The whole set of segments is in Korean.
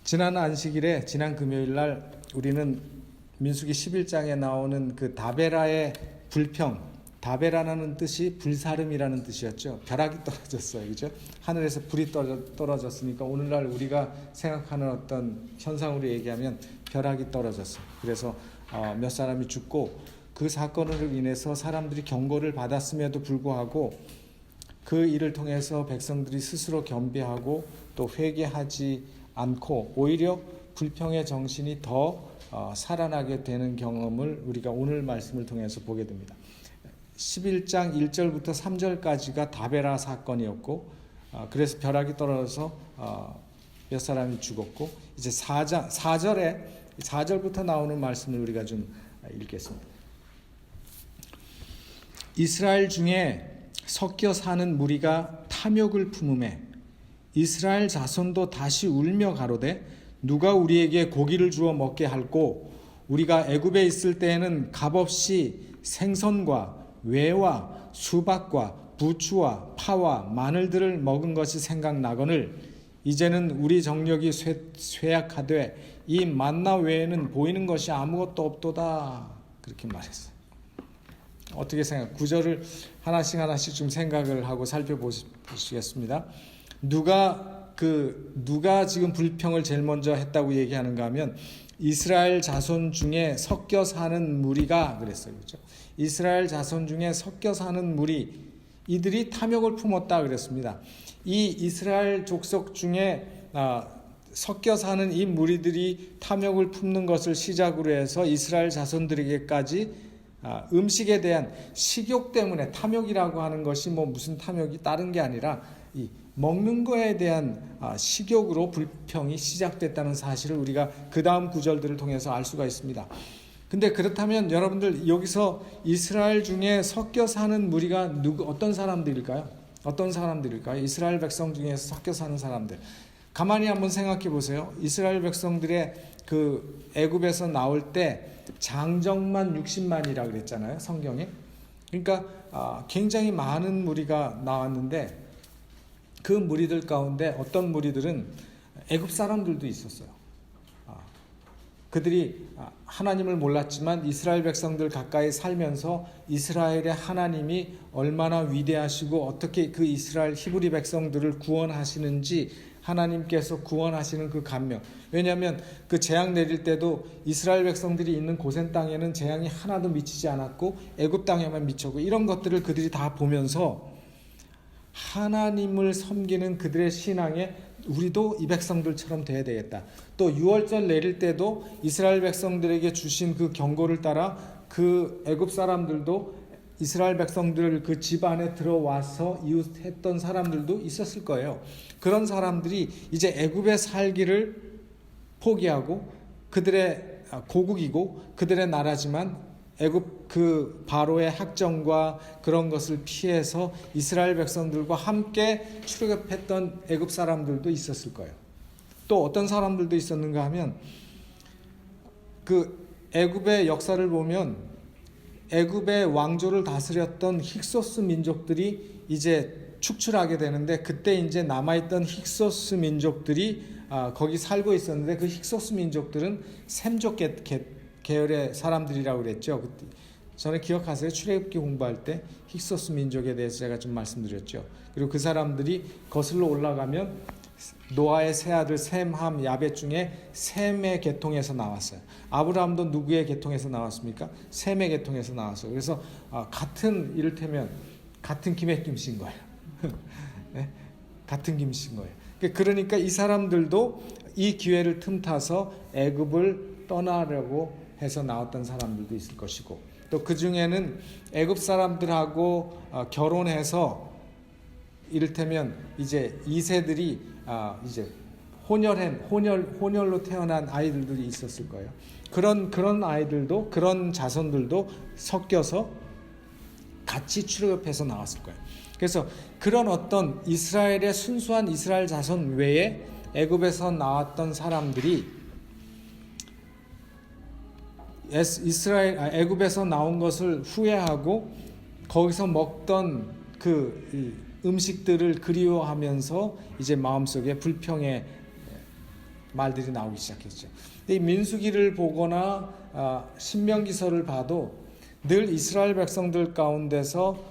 지난 안식일에 지난 금요일 날 우리는 민수기 11장에 나오는 그 다베라의 불평, 다베라라는 뜻이 불사름이라는 뜻이었죠. 벼락이 떨어졌어요, 그죠? 하늘에서 불이 떨어졌으니까 오늘날 우리가 생각하는 어떤 현상으로 얘기하면 벼락이 떨어졌어요. 그래서 몇 사람이 죽고 그 사건으로 인해서 사람들이 경고를 받았음에도 불구하고 그 일을 통해서 백성들이 스스로 겸비하고 또 회개하지 않고 오히려 불평의 정신이 더 살아나게 되는 경험을 우리가 오늘 말씀을 통해서 보게 됩니다. 11장 1절부터 3절까지가 다베라 사건이었고 그래서 벼락이 떨어져서 몇 사람이 죽었고 이제 4절부터 나오는 말씀을 우리가 좀 읽겠습니다. 이스라엘 중에 섞여 사는 무리가 탐욕을 품음에 이스라엘 자손도 다시 울며 가로되 누가 우리에게 고기를 주어 먹게 할꼬 우리가 애굽에 있을 때에는 값없이 생선과 외와 수박과 부추와 파와 마늘들을 먹은 것이 생각나거늘 이제는 우리 정력이 쇠약하되 이 만나 외에는 보이는 것이 아무것도 없도다. 그렇게 말했어요. 어떻게 생각? 구절을 하나씩 좀 생각을 하고 살펴보시겠습니다. 누가 지금 불평을 제일 먼저 했다고 얘기하는가 하면 이스라엘 자손 중에 섞여 사는 무리가 그랬어요. 그렇죠? 이스라엘 자손 중에 섞여 사는 무리 이들이 탐욕을 품었다 그랬습니다. 이 이스라엘 족속 중에 섞여 사는 이 무리들이 탐욕을 품는 것을 시작으로 해서 이스라엘 자손들에게까지 음식에 대한 식욕 때문에 탐욕이라고 하는 것이 뭐 무슨 탐욕이 다른 게 아니라 이 먹는 거에 대한 식욕으로 불평이 시작됐다는 사실을 우리가 그 다음 구절들을 통해서 알 수가 있습니다. 근데 그렇다면 여러분들 여기서 이스라엘 중에 섞여 사는 무리가 어떤 사람들일까요? 어떤 사람들일까요? 이스라엘 백성 중에서 섞여 사는 사람들. 가만히 한번 생각해 보세요. 이스라엘 백성들의 그 애굽에서 나올 때 장정만 60만이라고 그랬잖아요, 성경에. 그러니까 굉장히 많은 무리가 나왔는데 그 무리들 가운데 어떤 무리들은 애굽 사람들도 있었어요. 그들이 하나님을 몰랐지만 이스라엘 백성들 가까이 살면서 이스라엘의 하나님이 얼마나 위대하시고 어떻게 그 이스라엘 히브리 백성들을 구원하시는지 하나님께서 구원하시는 그 감명. 왜냐하면 그 재앙 내릴 때도 이스라엘 백성들이 있는 고센 땅에는 재앙이 하나도 미치지 않았고 애굽 땅에만 미쳤고 이런 것들을 그들이 다 보면서 하나님을 섬기는 그들의 신앙에 우리도 이 백성들처럼 돼야 되겠다. 또 유월절 내릴 때도 이스라엘 백성들에게 주신 그 경고를 따라 그 애굽 사람들도 이스라엘 백성들을 그 집 안에 들어와서 이웃했던 사람들도 있었을 거예요. 그런 사람들이 이제 애굽에 살기를 포기하고 그들의 고국이고 그들의 나라지만 애굽 그 바로의 학정과 그런 것을 피해서 이스라엘 백성들과 함께 출애굽했던 애굽 사람들도 있었을 거예요. 또 어떤 사람들도 있었는가 하면 그 애굽의 역사를 보면 애굽의 왕조를 다스렸던 힉소스 민족들이 이제 축출하게 되는데 그때 이제 남아있던 힉소스 민족들이 거기 살고 있었는데 그 힉소스 민족들은 셈족 계열의 사람들이라고 그랬죠. 전에 기억하세요? 출애굽기 공부할 때 힉소스 민족에 대해서 제가 좀 말씀드렸죠. 그리고 그 사람들이 거슬러 올라가면 노아의 세 아들 셈, 함, 야벳 중에 셈의 계통에서 나왔어요. 아브라함도 누구의 계통에서 나왔습니까? 셈의 계통에서 나왔어요. 그래서 같은 이를테면 같은 김에 김씨인 거예요. 네? 같은 김씨인 거예요. 그러니까 이 사람들도 이 기회를 틈타서 애굽을 떠나려고 해서 나왔던 사람들도 있을 것이고 또 그 중에는 애굽 사람들하고 결혼해서 이를테면 이제 2세들이 이제 혼혈로 태어난 아이들이 있었을 거예요. 그런 아이들도 그런 자손들도 섞여서 같이 출애굽해서 나왔을 거예요. 그래서 그런 어떤 이스라엘의 순수한 이스라엘 자손 외에 애굽에서 나왔던 사람들이 애굽에서 나온 것을 후회하고 거기서 먹던 그 음식들을 그리워하면서 이제 마음속에 불평의 말들이 나오기 시작했죠. 이 민수기를 보거나 신명기서를 봐도 늘 이스라엘 백성들 가운데서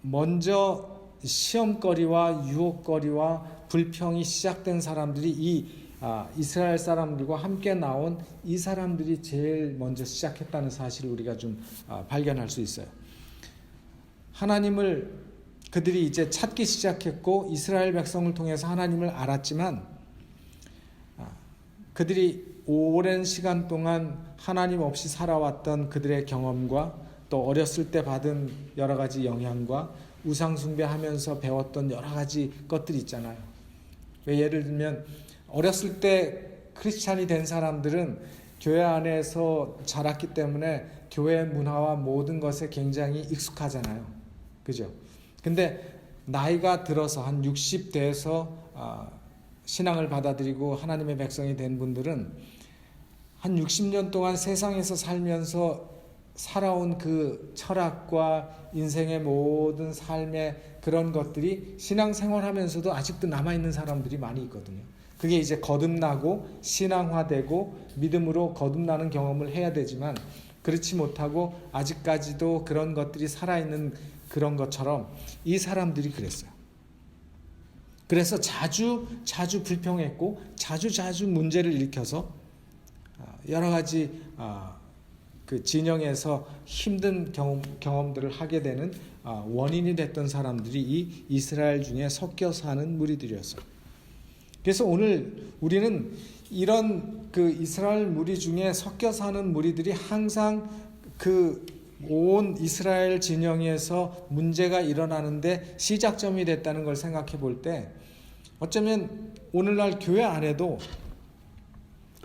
먼저 시험거리와 유혹거리와 불평이 시작된 사람들이 이 이스라엘 사람들과 함께 나온 이 사람들이 제일 먼저 시작했다는 사실을 우리가 좀 발견할 수 있어요. 하나님을 그들이 이제 찾기 시작했고 이스라엘 백성을 통해서 하나님을 알았지만 그들이 오랜 시간 동안 하나님 없이 살아왔던 그들의 경험과 또 어렸을 때 받은 여러 가지 영향과 우상 숭배하면서 배웠던 여러 가지 것들이 있잖아요. 예를 들면 어렸을 때 크리스찬이 된 사람들은 교회 안에서 자랐기 때문에 교회 문화와 모든 것에 굉장히 익숙하잖아요. 그죠? 근데 나이가 들어서 한 60대에서 신앙을 받아들이고 하나님의 백성이 된 분들은 한 60년 동안 세상에서 살면서 살아온 그 철학과 인생의 모든 삶의 그런 것들이 신앙생활하면서도 아직도 남아있는 사람들이 많이 있거든요. 그게 이제 거듭나고 신앙화되고 믿음으로 거듭나는 경험을 해야 되지만 그렇지 못하고 아직까지도 그런 것들이 살아있는 그런 것처럼 이 사람들이 그랬어요. 그래서 자주 불평했고 자주 문제를 일으켜서 여러 가지 그 진영에서 힘든 경험들을 하게 되는 원인이 됐던 사람들이 이 이스라엘 중에 섞여 사는 무리들이었어요. 그래서 오늘 우리는 이런 그 이스라엘 무리 중에 섞여 사는 무리들이 항상 그 온 이스라엘 진영에서 문제가 일어나는데 시작점이 됐다는 걸 생각해 볼 때 어쩌면 오늘날 교회 안에도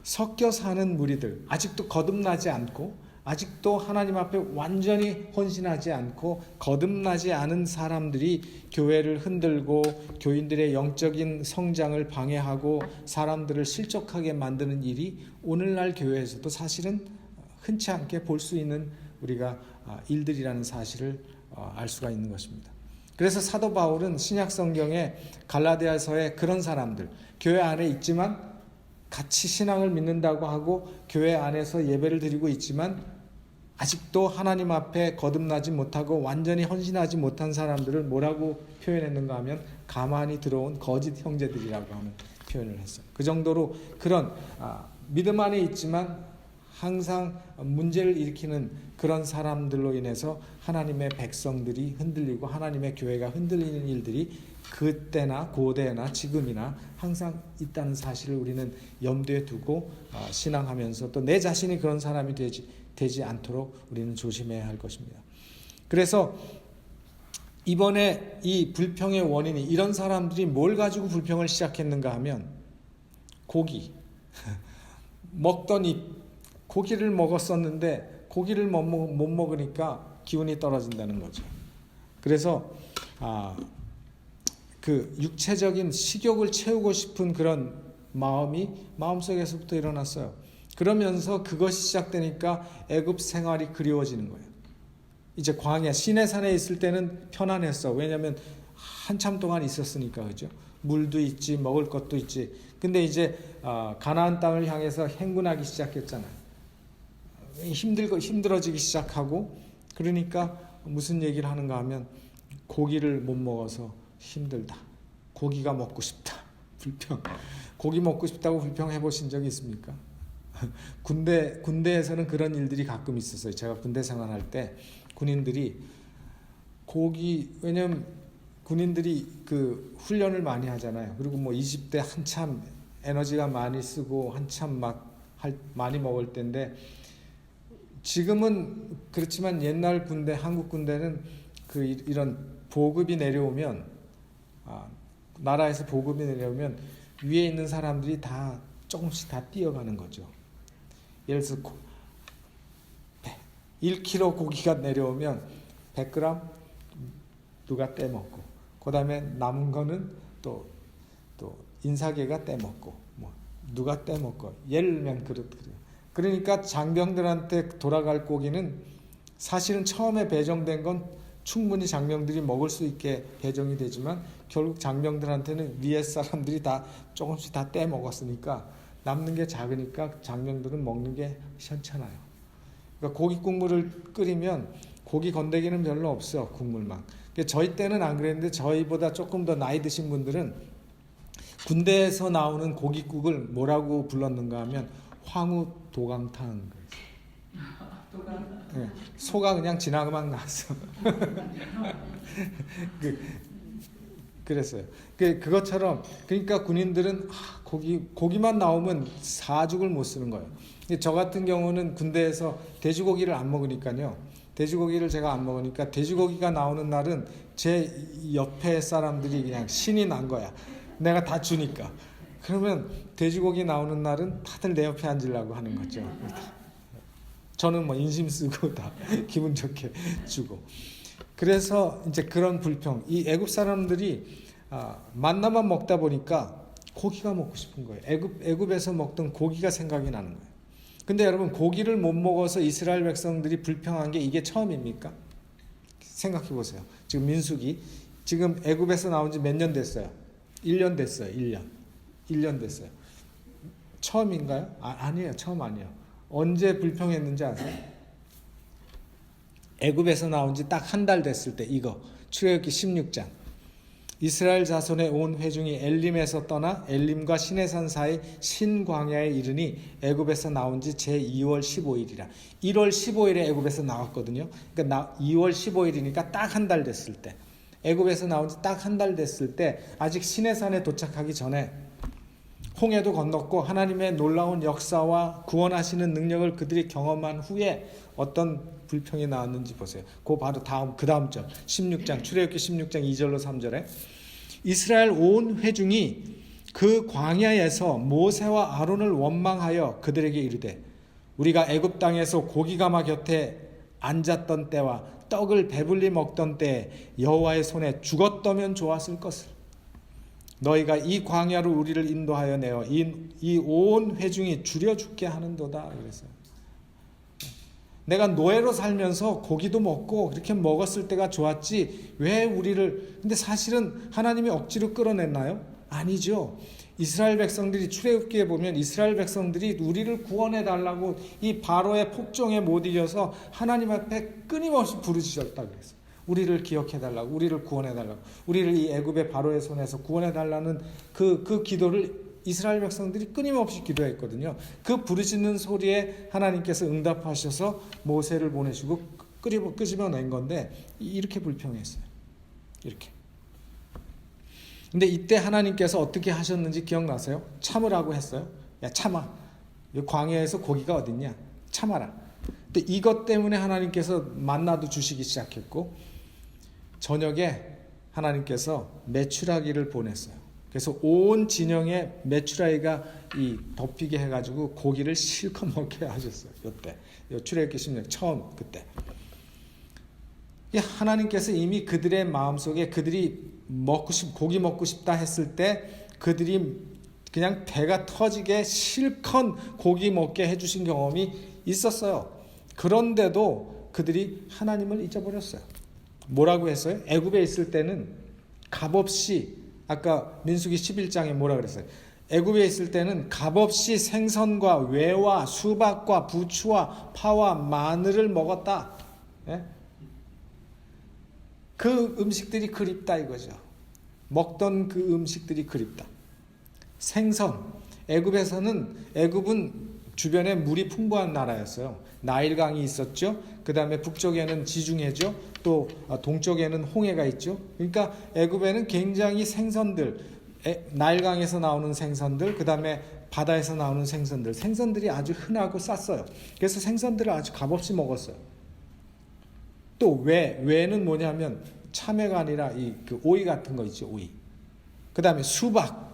섞여 사는 무리들, 아직도 거듭나지 않고 아직도 하나님 앞에 완전히 헌신하지 않고 거듭나지 않은 사람들이 교회를 흔들고 교인들의 영적인 성장을 방해하고 사람들을 실족하게 만드는 일이 오늘날 교회에서도 사실은 흔치 않게 볼 수 있는 우리가 일들이라는 사실을 알 수가 있는 것입니다. 그래서 사도 바울은 신약 성경에 갈라디아서에 그런 사람들, 교회 안에 있지만 같이 신앙을 믿는다고 하고 교회 안에서 예배를 드리고 있지만 아직도 하나님 앞에 거듭나지 못하고 완전히 헌신하지 못한 사람들을 뭐라고 표현했는가 하면 가만히 들어온 거짓 형제들이라고 하는 표현을 했어요. 그 정도로 그런 믿음 안에 있지만 항상 문제를 일으키는 그런 사람들로 인해서 하나님의 백성들이 흔들리고 하나님의 교회가 흔들리는 일들이 그때나 고대나 지금이나 항상 있다는 사실을 우리는 염두에 두고 신앙하면서 또 내 자신이 그런 사람이 되지 않도록 우리는 조심해야 할 것입니다. 그래서 이번에 이 불평의 원인이 이런 사람들이 뭘 가지고 불평을 시작했는가 하면 고기 먹던 고기를 먹었었는데 고기를 못 먹으니까 기운이 떨어진다는 거죠. 그래서 그 육체적인 식욕을 채우고 싶은 그런 마음이 마음속에서부터 일어났어요. 그러면서 그것이 시작되니까 애굽 생활이 그리워지는 거예요. 이제 광야 시내산에 있을 때는 편안했어. 왜냐하면 한참 동안 있었으니까. 그죠? 물도 있지 먹을 것도 있지. 근데 이제 가나안 땅을 향해서 행군하기 시작했잖아요. 힘들어지기 시작하고 그러니까 무슨 얘기를 하는가 하면 고기를 못 먹어서 힘들다. 고기가 먹고 싶다. 불평. 고기 먹고 싶다고 불평해 보신 적이 있습니까? 군대에서는 그런 일들이 가끔 있었어요. 제가 군대 생활할 때 군인들이 왜냐면 군인들이 그 훈련을 많이 하잖아요. 그리고 뭐 20대 한참 에너지가 많이 쓰고 한참 많이 먹을 때인데 지금은 그렇지만 옛날 군대, 한국 군대는 이런 보급이 내려오면 나라에서 보급이 내려오면 위에 있는 사람들이 다 조금씩 다 뛰어가는 거죠. 예를 들어서 1kg 고기가 내려오면 100g 누가 떼먹고 그 다음에 남은 거는 또 인사계가 떼먹고 뭐 누가 떼먹고 예를 들면 그렇거든요. 그러니까 장병들한테 돌아갈 고기는 사실은 처음에 배정된 건 충분히 장령들이 먹을 수 있게 배정이 되지만 결국 장령들한테는 위에 사람들이 다 조금씩 다 떼 먹었으니까 남는 게 작으니까 장령들은 먹는 게 현찮아요. 그러니까 고기 국물을 끓이면 고기 건더기는 별로 없어, 국물만. 저희 때는 안 그랬는데 저희보다 조금 더 나이 드신 분들은 군대에서 나오는 고깃국을 뭐라고 불렀는가 하면 황후 도강탕. 네, 소가 그냥 지나가만 나왔어. 그랬어요. 그것처럼 그러니까 군인들은 고기만 나오면 사죽을 못 쓰는 거예요. 저 같은 경우는 군대에서 돼지고기를 안 먹으니까요. 돼지고기를 제가 안 먹으니까 돼지고기가 나오는 날은 제 옆에 사람들이 그냥 신이 난 거야. 내가 다 주니까. 그러면 돼지고기 나오는 날은 다들 내 옆에 앉으려고 하는 거죠. 저는 뭐 인심 쓰고 다 기분 좋게 주고. 그래서 이제 그런 불평. 이 애굽 사람들이 만나만 먹다 보니까 고기가 먹고 싶은 거예요. 애굽에서 먹던 고기가 생각이 나는 거예요. 근데 여러분, 고기를 못 먹어서 이스라엘 백성들이 불평한 게 이게 처음입니까? 생각해 보세요. 지금 민수기 지금 애굽에서 나온 지 몇 년 됐어요? 1년 됐어요. 1년 됐어요. 처음인가요? 아니에요. 처음 아니에요. 언제 불평했는지 아세요? 애굽에서 나온 지 딱 한 달 됐을 때, 이거 출애굽기 16장. 이스라엘 자손의 온 회중이 엘림에서 떠나 엘림과 시내산 사이 신광야에 이르니 애굽에서 나온 지 제2월 15일이라. 1월 15일에 애굽에서 나왔거든요. 그러니까 2월 15일이니까 딱 한 달 됐을 때, 애굽에서 나온 지 딱 한 달 됐을 때, 아직 시내산에 도착하기 전에 홍해도 건넜고 하나님의 놀라운 역사와 구원하시는 능력을 그들이 경험한 후에 어떤 불평이 나왔는지 보세요. 바로 그 다음 절 16장 출애굽기 16장 2절로 3절에 이스라엘 온 회중이 그 광야에서 모세와 아론을 원망하여 그들에게 이르되 우리가 애굽 땅에서 고기가마 곁에 앉았던 때와 떡을 배불리 먹던 때에 여호와의 손에 죽었더면 좋았을 것을 너희가 이 광야로 우리를 인도하여 내어 이 온 회중이 줄여 죽게 하는도다. 그랬어요. 내가 노예로 살면서 고기도 먹고 그렇게 먹었을 때가 좋았지 왜 우리를. 근데 사실은 하나님이 억지로 끌어냈나요? 아니죠. 이스라엘 백성들이 출애굽기에 보면 이스라엘 백성들이 우리를 구원해 달라고 이 바로의 폭정에 못 이겨서 하나님 앞에 끊임없이 부르짖었다 그랬어요. 우리를 기억해 달라고, 우리를 구원해 달라고, 우리를 이 애굽의 바로의 손에서 구원해 달라는 그 기도를 이스라엘 백성들이 끊임없이 기도했거든요. 그 부르짖는 소리에 하나님께서 응답하셔서 모세를 보내시고 끄집어낸 건데 이렇게 불평했어요. 이렇게. 근데 이때 하나님께서 어떻게 하셨는지 기억나세요? 참으라고 했어요. 야, 참아. 광야에서 고기가 어딨냐? 참아라. 근데 이것 때문에 하나님께서 만나도 주시기 시작했고 저녁에 하나님께서 메추라기를 보냈어요. 그래서 온 진영에 메추라기가 덮이게 해가지고 고기를 실컷 먹게 하셨어요. 이때 출애굽기 16장 처음 그때. 하나님께서 이미 그들의 마음속에 그들이 고기 먹고 싶다 했을 때 그들이 그냥 배가 터지게 실컷 고기 먹게 해주신 경험이 있었어요. 그런데도 그들이 하나님을 잊어버렸어요. 뭐라고 했어요? 애굽에 있을 때는 값없이, 아까 민수기 11장에 뭐라 그랬어요? 애굽에 있을 때는 값없이 생선과 외와 수박과 부추와 파와 마늘을 먹었다. 예? 그 음식들이 그립다 이거죠. 먹던 그 음식들이 그립다. 생선. 애굽은 주변에 물이 풍부한 나라였어요. 나일강이 있었죠. 그 다음에 북쪽에는 지중해죠. 또 동쪽에는 홍해가 있죠. 그러니까 애굽에는 굉장히 생선들, 나일강에서 나오는 생선들, 그 다음에 바다에서 나오는 생선들이 아주 흔하고 쌌어요. 그래서 생선들을 아주 값없이 먹었어요. 또 외는 뭐냐면 참외가 아니라 그 오이 같은 거 있죠. 오이. 그 다음에 수박.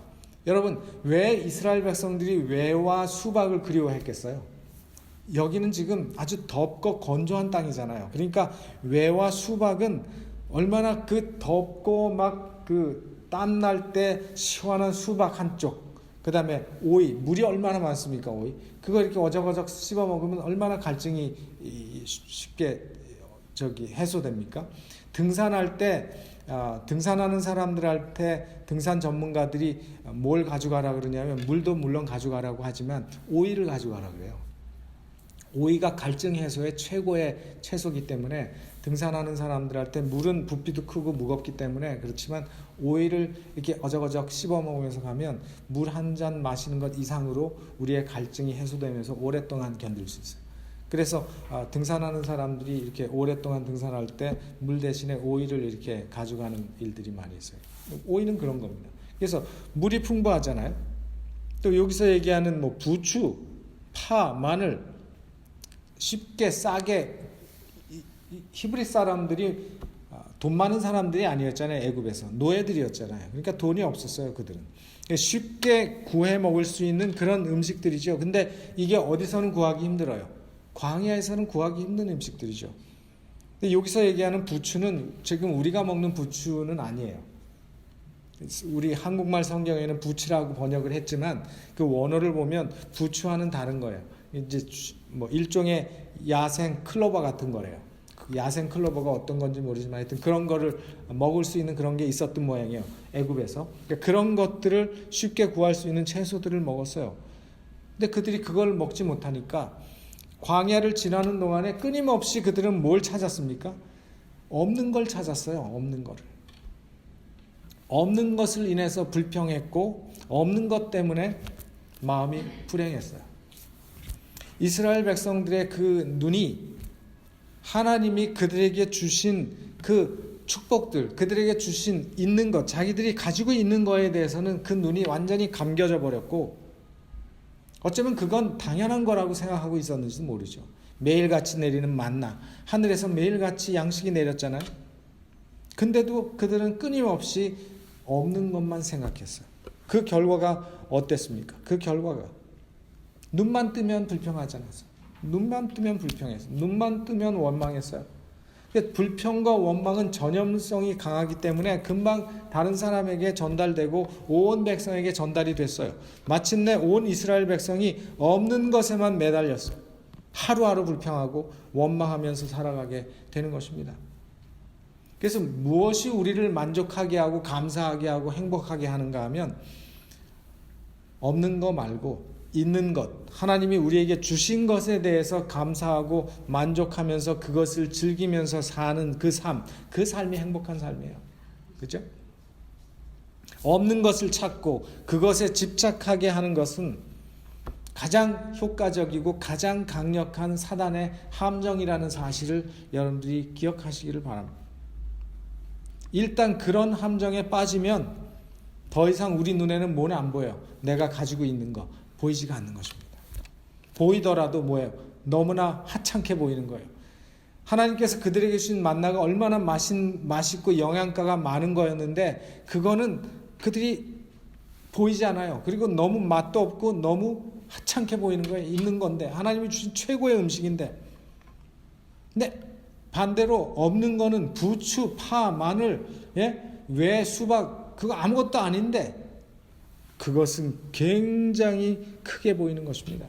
여러분, 왜 이스라엘 백성들이 외와 수박을 그리워했겠어요? 여기는 지금 아주 덥고 건조한 땅이잖아요. 그러니까 외와 수박은 얼마나 그 덥고 막 그 땀 날 때 시원한 수박 한쪽, 그 다음에 오이, 물이 얼마나 많습니까? 오이. 그거 이렇게 어적어적 씹어 먹으면 얼마나 갈증이 쉽게 해소됩니까? 등산할 때 등산하는 사람들한테 등산 전문가들이 뭘 가져가라 그러냐면 물도 물론 가져가라고 하지만 오이를 가져가라 그래요. 오이가 갈증 해소의 최고의 채소이기 때문에 등산하는 사람들한테 물은 부피도 크고 무겁기 때문에 그렇지만 오이를 이렇게 어적어적 씹어 먹으면서 가면 물 한 잔 마시는 것 이상으로 우리의 갈증이 해소되면서 오랫동안 견딜 수 있어요. 그래서 등산하는 사람들이 이렇게 오랫동안 등산할 때 물 대신에 오이를 이렇게 가져가는 일들이 많이 있어요. 오이는 그런 겁니다. 그래서 물이 풍부하잖아요. 또 여기서 얘기하는 뭐 부추, 파, 마늘 쉽게 싸게 히브리 사람들이 돈 많은 사람들이 아니었잖아요. 애굽에서 노예들이었잖아요. 그러니까 돈이 없었어요. 그들은 쉽게 구해 먹을 수 있는 그런 음식들이죠. 근데 이게 어디서는 구하기 힘들어요. 광야에서는 구하기 힘든 음식들이죠. 근데 여기서 얘기하는 부추는 지금 우리가 먹는 부추는 아니에요. 우리 한국말 성경에는 부추라고 번역을 했지만 그 원어를 보면 부추와는 다른 거예요. 이제 뭐 일종의 야생 클로버 같은 거래요. 그 야생 클로버가 어떤 건지 모르지만 하여튼 그런 거를 먹을 수 있는 그런 게 있었던 모양이에요. 애굽에서. 그러니까 그런 것들을 쉽게 구할 수 있는 채소들을 먹었어요. 근데 그들이 그걸 먹지 못하니까 광야를 지나는 동안에 끊임없이 그들은 뭘 찾았습니까? 없는 걸 찾았어요. 없는 거를. 없는 것을 인해서 불평했고 없는 것 때문에 마음이 불행했어요. 이스라엘 백성들의 그 눈이 하나님이 그들에게 주신 그 축복들, 그들에게 주신 있는 것, 자기들이 가지고 있는 거에 대해서는 그 눈이 완전히 감겨져 버렸고 어쩌면 그건 당연한 거라고 생각하고 있었는지도 모르죠. 매일같이 내리는 만나, 하늘에서 매일같이 양식이 내렸잖아요. 근데도 그들은 끊임없이 없는 것만 생각했어요. 그 결과가 어땠습니까? 그 결과가 눈만 뜨면 불평하지 않았어요. 눈만 뜨면 불평했어요. 눈만 뜨면 원망했어요. 불평과 원망은 전염성이 강하기 때문에 금방 다른 사람에게 전달되고 온 백성에게 전달이 됐어요. 마침내 온 이스라엘 백성이 없는 것에만 매달렸어요. 하루하루 불평하고 원망하면서 살아가게 되는 것입니다. 그래서 무엇이 우리를 만족하게 하고 감사하게 하고 행복하게 하는가 하면 없는 거 말고 있는 것, 하나님이 우리에게 주신 것에 대해서 감사하고 만족하면서 그것을 즐기면서 사는 그 삶, 그 삶이 행복한 삶이에요. 그렇죠? 없는 것을 찾고 그것에 집착하게 하는 것은 가장 효과적이고 가장 강력한 사단의 함정이라는 사실을 여러분들이 기억하시기를 바랍니다. 일단 그런 함정에 빠지면 더 이상 우리 눈에는 뭐는 안 보여요. 내가 가지고 있는 거 보이지가 않는 것입니다. 보이더라도 뭐예요? 너무나 하찮게 보이는 거예요. 하나님께서 그들에게 주신 만나가 얼마나 맛있고 영양가가 많은 거였는데 그거는 그들이 보이지 않아요. 그리고 너무 맛도 없고 너무 하찮게 보이는 거예요. 있는 건데 하나님이 주신 최고의 음식인데 근데 반대로 없는 거는 부추, 파, 마늘, 왜 수박 그거 아무것도 아닌데 그것은 굉장히 크게 보이는 것입니다.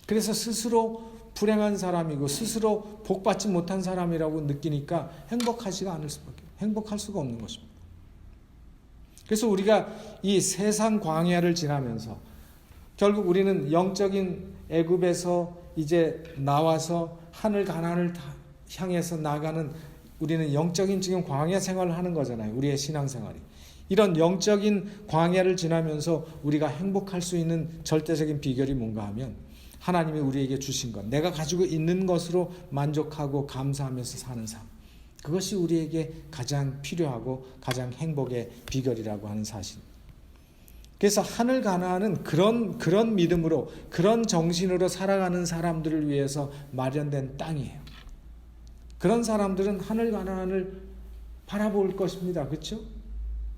그래서 스스로 불행한 사람이고 스스로 복받지 못한 사람이라고 느끼니까 행복할 수가 없는 것입니다. 그래서 우리가 이 세상 광야를 지나면서 결국 우리는 영적인 애굽에서 이제 나와서 하늘 가나안을 향해서 나가는 우리는 영적인 지금 광야 생활을 하는 거잖아요. 우리의 신앙생활이. 이런 영적인 광야를 지나면서 우리가 행복할 수 있는 절대적인 비결이 뭔가 하면 하나님이 우리에게 주신 것, 내가 가지고 있는 것으로 만족하고 감사하면서 사는 삶. 그것이 우리에게 가장 필요하고 가장 행복의 비결이라고 하는 사실. 그래서 하늘 가나안은 그런 믿음으로 그런 정신으로 살아가는 사람들을 위해서 마련된 땅이에요. 그런 사람들은 하늘 가나안을 바라볼 것입니다. 그렇죠?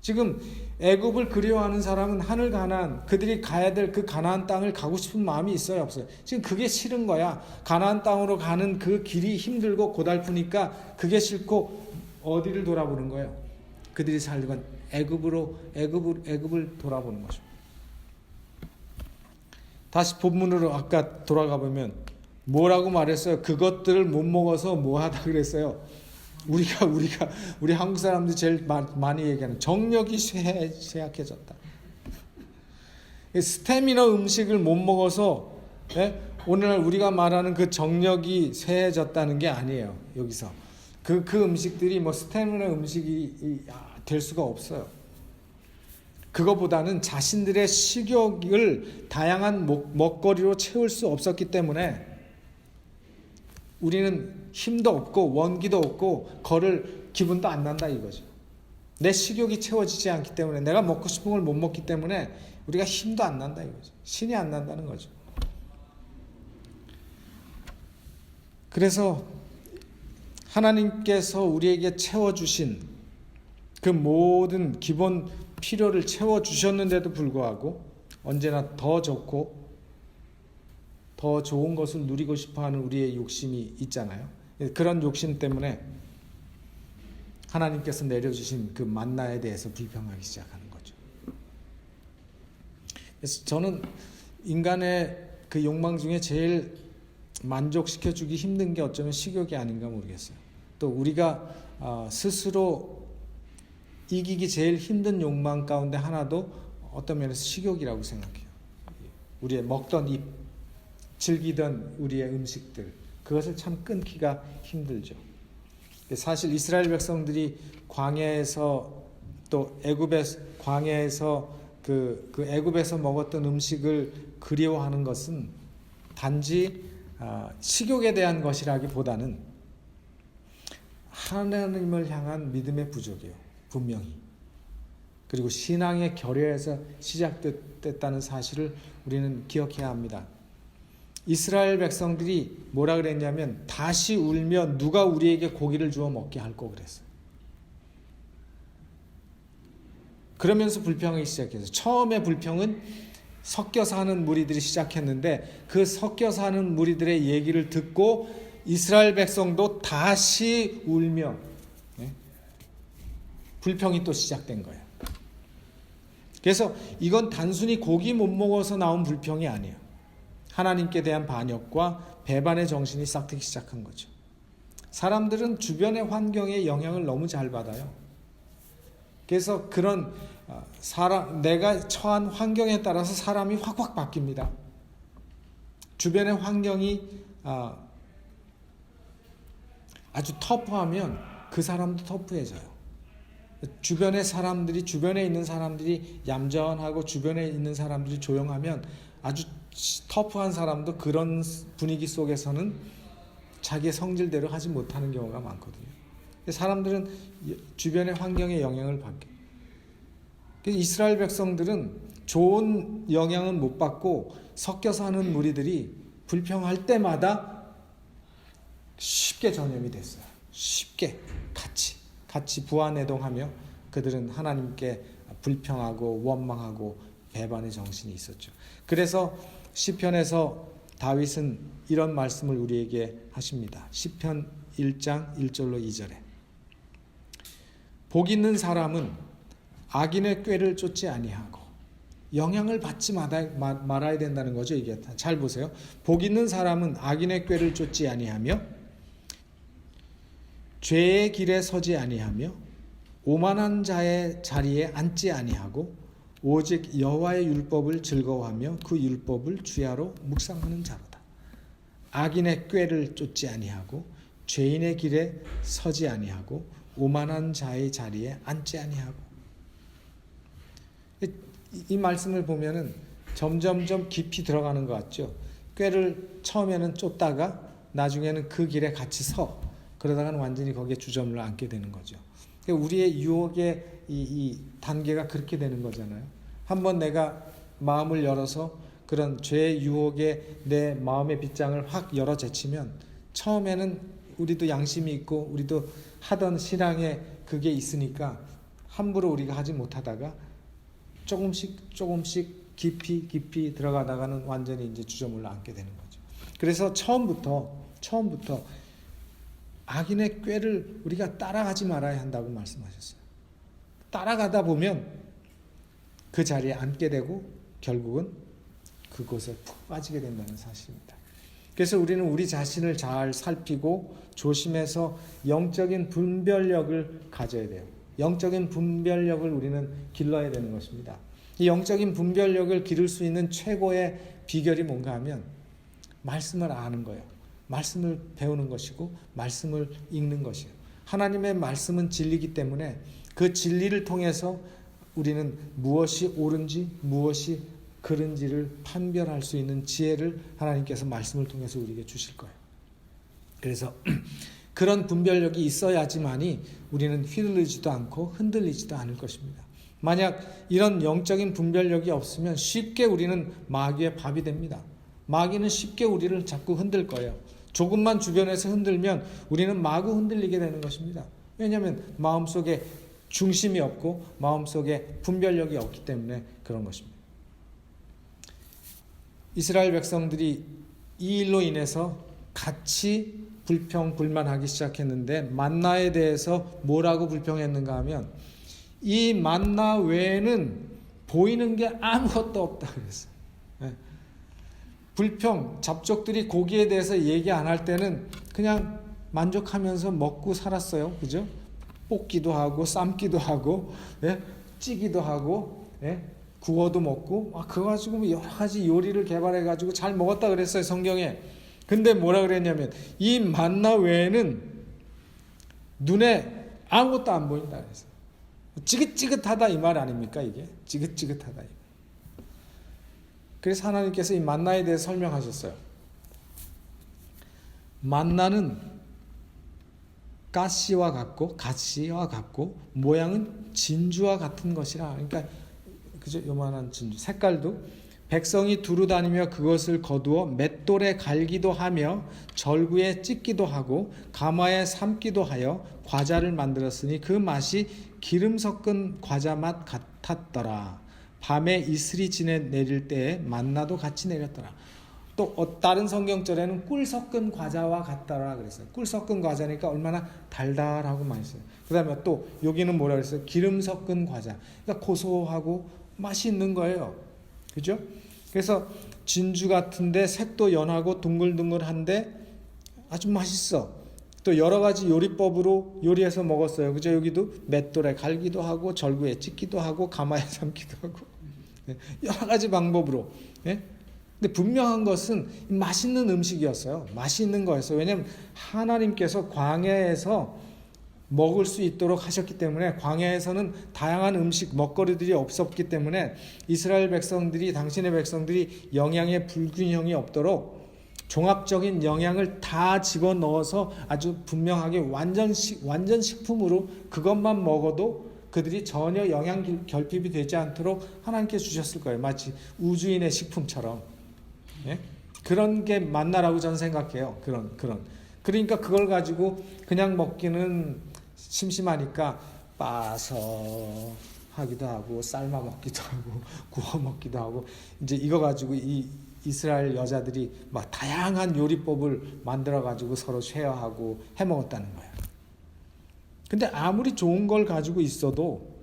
지금 애굽을 그리워하는 사람은 하늘 가나안, 그들이 가야 될 그 가나안 땅을 가고 싶은 마음이 있어요, 없어요? 지금 그게 싫은 거야. 가나안 땅으로 가는 그 길이 힘들고 고달프니까 그게 싫고 어디를 돌아보는 거예요? 그들이 살던 애굽을 돌아보는 것입니다. 다시 본문으로 아까 돌아가 보면 뭐라고 말했어요? 그것들을 못 먹어서 뭐 하다 그랬어요? 우리 한국 사람들이 제일 많이 얘기하는 정력이 쇠약해졌다. 스태미너 음식을 못 먹어서 오늘날 우리가 말하는 그 정력이 쇠해졌다는 게 아니에요. 여기서 그 음식들이 뭐 스태미너 음식이 될 수가 없어요. 그거보다는 자신들의 식욕을 다양한 먹거리로 채울 수 없었기 때문에 우리는 힘도 없고 원기도 없고 걸을 기분도 안 난다 이거죠. 내 식욕이 채워지지 않기 때문에, 내가 먹고 싶은 걸 못 먹기 때문에 우리가 힘도 안 난다 이거죠. 신이 안 난다는 거죠. 그래서 하나님께서 우리에게 채워주신 그 모든 기본 필요를 채워주셨는데도 불구하고 언제나 더 좋고 더 좋은 것을 누리고 싶어하는 우리의 욕심이 있잖아요. 그런 욕심 때문에 하나님께서 내려주신 그 만나에 대해서 불평하기 시작하는 거죠. 그래서 저는 인간의 그 욕망 중에 제일 만족시켜주기 힘든 게 어쩌면 식욕이 아닌가 모르겠어요. 또 우리가 스스로 이기기 제일 힘든 욕망 가운데 하나도 어떤 면에서 식욕이라고 생각해요. 우리의 먹던 입, 즐기던 우리의 음식들, 그것을 참 끊기가 힘들죠. 사실 이스라엘 백성들이 광야에서 또 광야에서 그 애굽에서 먹었던 음식을 그리워하는 것은 단지 식욕에 대한 것이라기보다는 하나님을 향한 믿음의 부족이에요. 분명히. 그리고 신앙의 결여에서 시작됐다는 사실을 우리는 기억해야 합니다. 이스라엘 백성들이 뭐라 그랬냐면 다시 울며 누가 우리에게 고기를 주어 먹게 할꼬 그랬어요. 그러면서 불평하기 시작했어요. 처음에 불평은 섞여 사는 무리들이 시작했는데 그 섞여 사는 무리들의 얘기를 듣고 이스라엘 백성도 다시 울며 불평이 또 시작된 거예요. 그래서 이건 단순히 고기 못 먹어서 나온 불평이 아니에요. 하나님께 대한 반역과 배반의 정신이 싹트기 시작한 거죠. 사람들은 주변의 환경의 영향을 너무 잘 받아요. 그래서 그런 내가 처한 환경에 따라서 사람이 확확 바뀝니다. 주변의 환경이 아주 터프하면 그 사람도 터프해져요. 주변에 있는 사람들이 얌전하고 주변에 있는 사람들이 조용하면 아주 터프한 사람도 그런 분위기 속에서는 자기의 성질대로 하지 못하는 경우가 많거든요. 사람들은 주변의 환경에 영향을 받게. 이스라엘 백성들은 좋은 영향은 못 받고 섞여 사는 무리들이 불평할 때마다 쉽게 전염이 됐어요. 쉽게 같이 부안해동하며 그들은 하나님께 불평하고 원망하고 배반의 정신이 있었죠. 그래서 시편에서 다윗은 이런 말씀을 우리에게 하십니다. 시편 1장 1절로 2절에 복 있는 사람은 악인의 꾀를 쫓지 아니하고 영향을 받지 말아야 된다는 거죠. 이게 잘 보세요. 복 있는 사람은 악인의 꾀를 쫓지 아니하며 죄의 길에 서지 아니하며 오만한 자의 자리에 앉지 아니하고 오직 여호와의 율법을 즐거워하며 그 율법을 주야로 묵상하는 자로다. 악인의 꾀를 쫓지 아니하고 죄인의 길에 서지 아니하고 오만한 자의 자리에 앉지 아니하고. 이 말씀을 보면은 점점점 깊이 들어가는 것 같죠. 꾀를 처음에는 쫓다가 나중에는 그 길에 같이 서 그러다가는 완전히 거기에 주저를 앉게 되는 거죠. 우리의 유혹의 이 단계가 그렇게 되는 거잖아요. 한번 내가 마음을 열어서 그런 죄의 유혹에 내 마음의 빗장을 확 열어 제치면 처음에는 우리도 양심이 있고 우리도 하던 신앙에 그게 있으니까 함부로 우리가 하지 못하다가 조금씩 깊이 들어가다가는 완전히 이제 주저물러 앉게 되는 거죠. 그래서 처음부터 악인의 꾀를 우리가 따라가지 말아야 한다고 말씀하셨어요. 따라가다 보면 그 자리에 앉게 되고 결국은 그곳에 푹 빠지게 된다는 사실입니다. 그래서 우리는 우리 자신을 잘 살피고 조심해서 영적인 분별력을 가져야 돼요. 영적인 분별력을 우리는 길러야 되는 것입니다. 이 영적인 분별력을 기를 수 있는 최고의 비결이 뭔가 하면 말씀을 아는 거예요. 말씀을 배우는 것이고 말씀을 읽는 것이에요. 하나님의 말씀은 진리이기 때문에 그 진리를 통해서 우리는 무엇이 옳은지 무엇이 그른지를 판별할 수 있는 지혜를 하나님께서 말씀을 통해서 우리에게 주실 거예요. 그래서 그런 분별력이 있어야지만이 우리는 휘둘리지도 않고 흔들리지도 않을 것입니다. 만약 이런 영적인 분별력이 없으면 쉽게 우리는 마귀의 밥이 됩니다. 마귀는 쉽게 우리를 자꾸 흔들 거예요. 조금만 주변에서 흔들면 우리는 마구 흔들리게 되는 것입니다. 왜냐하면 마음속에 중심이 없고 마음속에 분별력이 없기 때문에 그런 것입니다. 이스라엘 백성들이 이 일로 인해서 같이 불평불만하기 시작했는데 만나에 대해서 뭐라고 불평했는가 하면 이 만나 외에는 보이는 게 아무것도 없다 그랬어요. 불평, 잡족들이 고기에 대해서 얘기 안 할 때는 그냥 만족하면서 먹고 살았어요. 그죠? 볶기도 하고 삶기도 하고 찌기도 하고 구워도 먹고 그거 가지고 여러 가지 요리를 개발해 가지고 잘 먹었다 그랬어요, 성경에. 근데 뭐라 그랬냐면 이 만나 외에는 눈에 아무것도 안 보인다 그랬어요. 지긋지긋하다 이 말 아닙니까? 이게 지긋지긋하다. 그래서 하나님께서 이 만나에 대해 설명하셨어요. 만나는 가시와 같고 모양은 진주와 같은 것이라. 그러니까 그죠? 요만한 진주. 색깔도 백성이 두루 다니며 그것을 거두어 맷돌에 갈기도 하며 절구에 찢기도 하고 가마에 삶기도 하여 과자를 만들었으니 그 맛이 기름 섞은 과자 맛 같았더라. 밤에 이슬이 지내 내릴 때에 만나도 같이 내렸더라. 또 다른 성경절에는 꿀 섞은 과자와 같더라 그랬어요. 꿀 섞은 과자니까 얼마나 달달하고 맛있어요. 그 다음에 또 여기는 뭐라 그랬어요? 기름 섞은 과자. 그러니까 고소하고 맛이 있는 거예요. 그죠? 그래서 진주 같은데 색도 연하고 둥글둥글한데 아주 맛있어. 또 여러 가지 요리법으로 요리해서 먹었어요. 그죠? 여기도 맷돌에 갈기도 하고 절구에 찢기도 하고 가마에 삶기도 하고 여러 가지 방법으로. 근데 분명한 것은 맛있는 음식이었어요. 맛있는 거였어요. 왜냐하면 하나님께서 광야에서 먹을 수 있도록 하셨기 때문에 광야에서는 다양한 음식, 먹거리들이 없었기 때문에 이스라엘 백성들이 당신의 백성들이 영양의 불균형이 없도록 종합적인 영양을 다 집어넣어서 아주 분명하게 완전 식품으로 그것만 먹어도 그들이 전혀 영양 결핍이 되지 않도록 하나님께 주셨을 거예요. 마치 우주인의 식품처럼. 그런 게 만나라고 저는 생각해요. 그러니까 그걸 가지고 그냥 먹기는 심심하니까 빠서 하기도 하고 삶아 먹기도 하고 구워 먹기도 하고 이제 이거 가지고 이 이스라엘 여자들이 막 다양한 요리법을 만들어 가지고 서로 쉐어하고 해 먹었다는 거예요. 근데 아무리 좋은 걸 가지고 있어도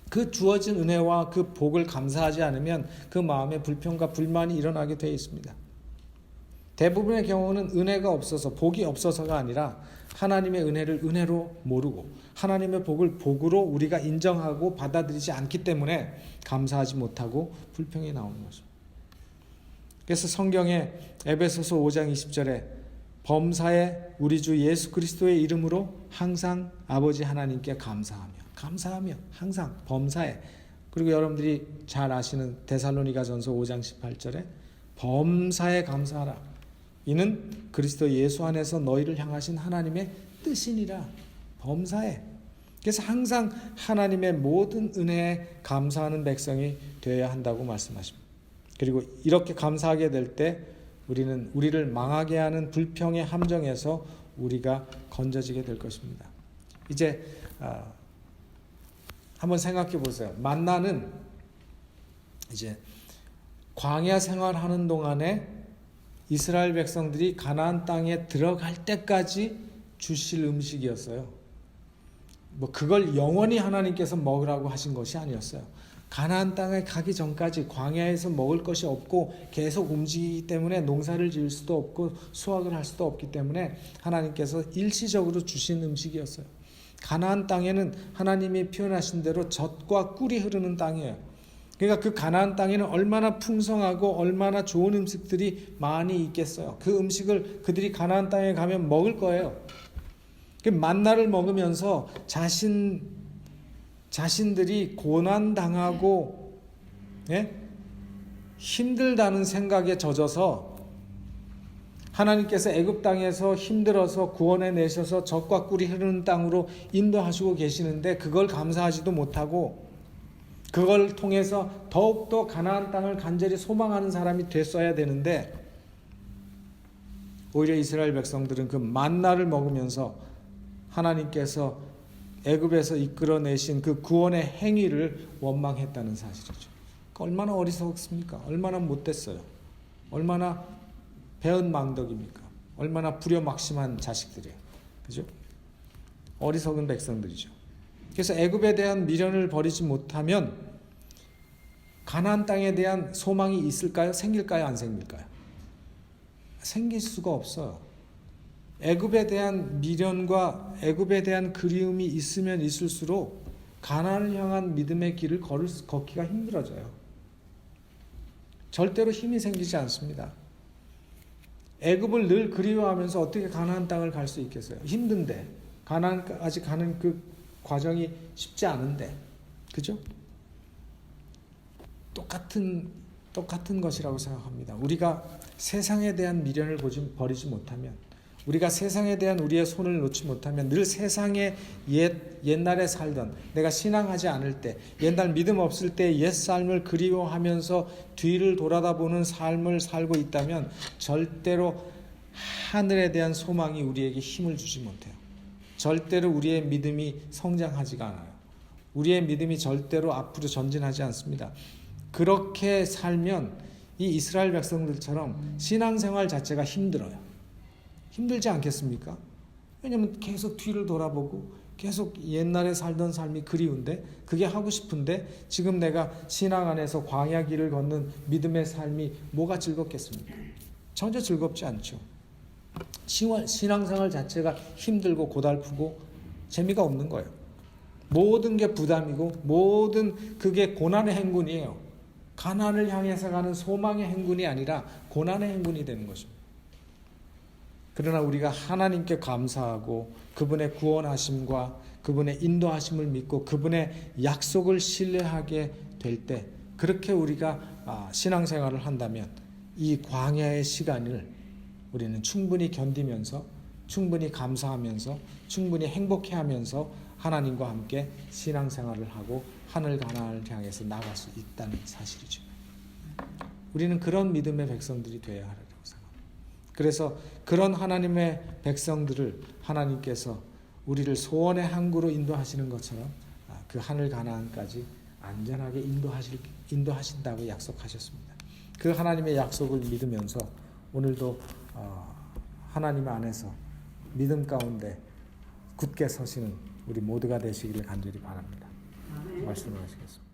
그 주어진 은혜와 그 복을 감사하지 않으면 그 마음에 불평과 불만이 일어나게 되어 있습니다. 대부분의 경우는 은혜가 없어서 복이 없어서가 아니라 하나님의 은혜를 은혜로 모르고 하나님의 복을 복으로 우리가 인정하고 받아들이지 않기 때문에 감사하지 못하고 불평이 나오는 것입니다. 그래서 성경에 에베소서 5장 20절에 범사에 우리 주 예수 그리스도의 이름으로 항상 아버지 하나님께 감사하며 항상 범사에. 그리고 여러분들이 잘 아시는 데살로니가전서 5장 18절에 범사에 감사하라. 이는 그리스도 예수 안에서 너희를 향하신 하나님의 뜻이니라. 범사에. 그래서 항상 하나님의 모든 은혜에 감사하는 백성이 되어야 한다고 말씀하십니다. 그리고 이렇게 감사하게 될 때 우리를 망하게 하는 불평의 함정에서 우리가 건져지게 될 것입니다. 이제 한번 생각해 보세요. 만나는 이제 광야 생활하는 동안에 이스라엘 백성들이 가나안 땅에 들어갈 때까지 주실 음식이었어요. 그걸 영원히 하나님께서 먹으라고 하신 것이 아니었어요. 가나안 땅에 가기 전까지 광야에서 먹을 것이 없고 계속 움직이기 때문에 농사를 지을 수도 없고 수확을 할 수도 없기 때문에 하나님께서 일시적으로 주신 음식이었어요. 가나안 땅에는 하나님이 표현하신 대로 젖과 꿀이 흐르는 땅이에요. 그러니까 그 가나안 땅에는 얼마나 풍성하고 얼마나 좋은 음식들이 많이 있겠어요. 그 음식을 그들이 가나안 땅에 가면 먹을 거예요. 그 만나를 먹으면서 자신들이 고난당하고 힘들다는 생각에 젖어서 하나님께서 애굽 땅에서 힘들어서 구원해 내셔서 젖과 꿀이 흐르는 땅으로 인도하시고 계시는데 그걸 감사하지도 못하고 그걸 통해서 더욱더 가나안 땅을 간절히 소망하는 사람이 됐어야 되는데 오히려 이스라엘 백성들은 그 만나를 먹으면서 하나님께서 애굽에서 이끌어내신 그 구원의 행위를 원망했다는 사실이죠. 얼마나 어리석습니까? 얼마나 못됐어요? 얼마나 배은망덕입니까? 얼마나 불효막심한 자식들이에요. 그죠? 어리석은 백성들이죠. 그래서 애굽에 대한 미련을 버리지 못하면 가나안 땅에 대한 소망이 있을까요? 생길까요? 안 생길까요? 생길 수가 없어요. 애굽에 대한 미련과 애굽에 대한 그리움이 있으면 있을수록 가나안을 향한 믿음의 길을 걷기가 힘들어져요. 절대로 힘이 생기지 않습니다. 애굽을 늘 그리워하면서 어떻게 가나안 땅을 갈 수 있겠어요? 힘든데 가나안까지 가는 그 과정이 쉽지 않은데, 그죠? 똑같은 것이라고 생각합니다. 우리가 세상에 대한 미련을 버리지 못하면, 우리가 세상에 대한 우리의 손을 놓지 못하면 늘 세상에 옛날에 살던, 내가 신앙하지 않을 때, 옛날 믿음 없을 때 옛 삶을 그리워하면서 뒤를 돌아다보는 삶을 살고 있다면 절대로 하늘에 대한 소망이 우리에게 힘을 주지 못해요. 절대로 우리의 믿음이 성장하지가 않아요. 우리의 믿음이 절대로 앞으로 전진하지 않습니다. 그렇게 살면 이 이스라엘 백성들처럼 신앙생활 자체가 힘들어요. 힘들지 않겠습니까? 왜냐하면 계속 뒤를 돌아보고 계속 옛날에 살던 삶이 그리운데, 그게 하고 싶은데 지금 내가 신앙 안에서 광야 길을 걷는 믿음의 삶이 뭐가 즐겁겠습니까? 전혀 즐겁지 않죠. 신앙생활 자체가 힘들고 고달프고 재미가 없는 거예요. 모든 게 부담이고 모든 그게 고난의 행군이에요. 가나안을 향해서 가는 소망의 행군이 아니라 고난의 행군이 되는 것입니다. 그러나 우리가 하나님께 감사하고 그분의 구원하심과 그분의 인도하심을 믿고 그분의 약속을 신뢰하게 될 때, 그렇게 우리가 신앙생활을 한다면 이 광야의 시간을 우리는 충분히 견디면서, 충분히 감사하면서, 충분히 행복해하면서 하나님과 함께 신앙생활을 하고 하늘 가나안을 향해서 나갈 수 있다는 사실이죠. 우리는 그런 믿음의 백성들이 되어야 하리라고 생각합니다. 그래서 그런 하나님의 백성들을 하나님께서 우리를 소원의 항구로 인도하시는 것처럼 그 하늘 가나안까지 안전하게 인도하신다고 약속하셨습니다. 그 하나님의 약속을 믿으면서 오늘도 하나님 안에서 믿음 가운데 굳게 서시는 우리 모두가 되시기를 간절히 바랍니다. 말씀을 하시겠습니다.